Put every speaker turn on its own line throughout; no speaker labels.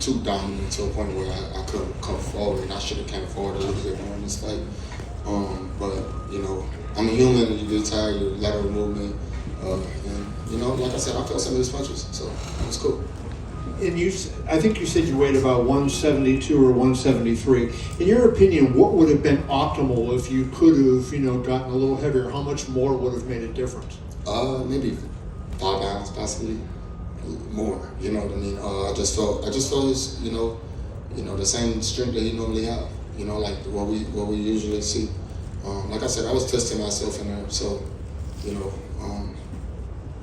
too dominant to a point where I couldn't come forward, and I should have came forward a little bit more in this fight. But you know, I'm a human. You get tired, your lateral movement, and you know, like I said, I felt some of his punches, so it was cool.
And I think you said you weighed about 172 or 173. In your opinion, what would have been optimal if you could have, you know, gotten a little heavier? How much more would have made a difference?
Maybe 5 pounds, possibly more. You know what I mean? I just felt his, you know, the same strength that he normally have. You know, like what we usually see. Like I said, I was testing myself in there, so you know,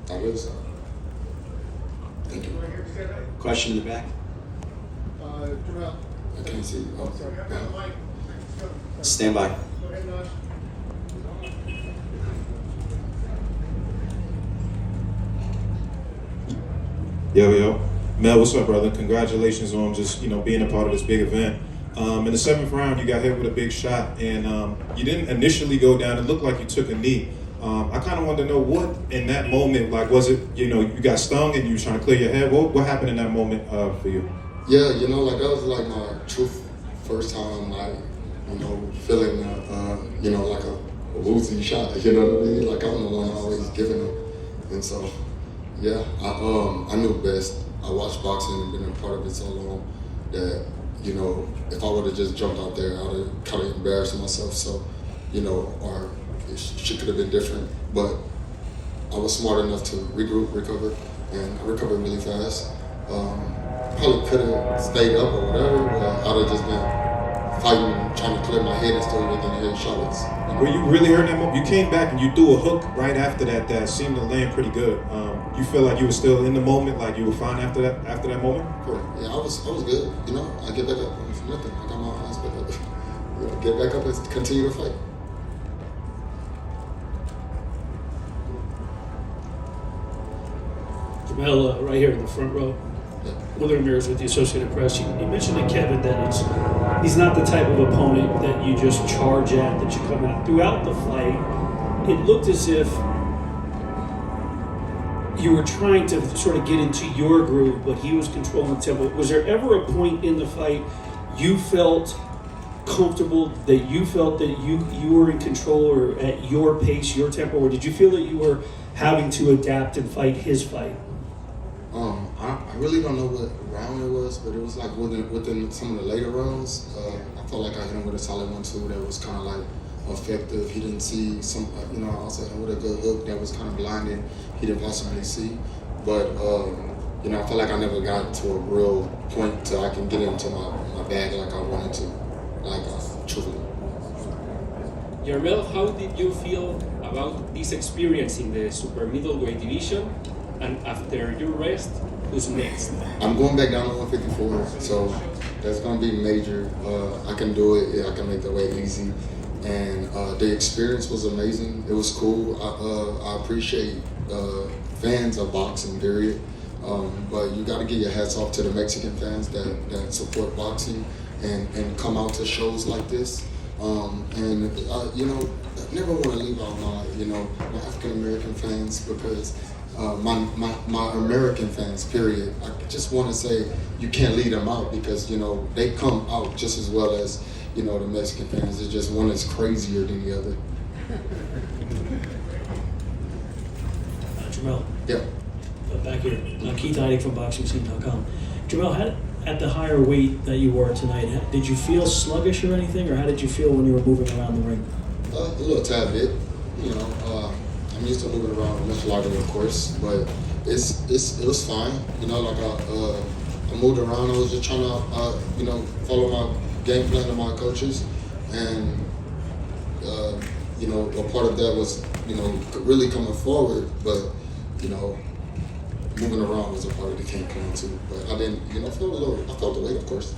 that is. Thank you.
Question in the back.
Jermell.
I can't see. Oh,
Stand by.
Yo. Mel, what's up, brother? Congratulations on just, being a part of this big event. In the 7th round, you got hit with a big shot, and you didn't initially go down. It looked like you took a knee. I kind of wanted to know what, in that moment, like, was it, you got stung and you were trying to clear your head? What happened in that moment for you?
Yeah, like, that was, like, my first time, like, feeling, like a woozy shot, you know what I mean? Like, I'm the one always giving them. And so, yeah, I knew best. I watched boxing and been a part of it so long that, if I would have just jumped out there, I would have kind of embarrassed myself. So, or shit could have been different. But I was smart enough to regroup, recover, and I recovered really fast. Probably could have stayed up or whatever, but I would have just been fighting, trying to clear my head and still within head shots.
Were you really hurt that moment? You came back and you threw a hook right after that seemed to land pretty good. You feel like you were still in the moment, like you were fine after that moment?
Correct. Yeah, I was good. I get back up. It's nothing. I got my eyes back up. Get back up and continue to fight.
Jermell, right here in the front row.
Yeah.
Willard Ramirez with the Associated Press. You mentioned to Kevin that he's not the type of opponent that you just charge at, that you come out. Throughout the fight, it looked as if you were trying to sort of get into your groove, but he was controlling the tempo. Was there ever a point in the fight you felt comfortable, that you felt that you were in control or at your pace, your tempo, or did you feel that you were having to adapt and fight his fight?
I really don't know what round it was, but it was like within some of the later rounds. I felt like I hit him with a solid 1-2 that was kind of like effective. He didn't see some, I also hit him with a good hook that was kind of blinding. He didn't possibly see, but I felt like I never got to a real point till I can get into my bag like I wanted to, like truthfully.
Jermell, how did you feel about this experience in the super middleweight division? And after your rest, who's next?
I'm going back down to 154, so that's going to be major. I can do it. Yeah, I can make the weight easy. And the experience was amazing. It was cool. I appreciate fans of boxing, period. But you got to give your hats off to the Mexican fans that support boxing and come out to shows like this. I never want to leave out my African American fans because my American fans, period. I just want to say you can't leave them out because they come out just as well as the Mexican fans. It's just one is crazier than the other.
Jermell.
Yeah.
Back here. Keith Heidig from BoxingScene.com. Jermell, at the higher weight that you were tonight, did you feel sluggish or anything, or how did you feel when you were moving around the ring?
A little tad bit. I'm used to moving around much lighter, of course, but it was fine. I moved around. I was just trying to follow my game plan of my coaches, and a part of that was really coming forward, but moving around was a part of the game plan too. But I didn't, I felt the weight, of course.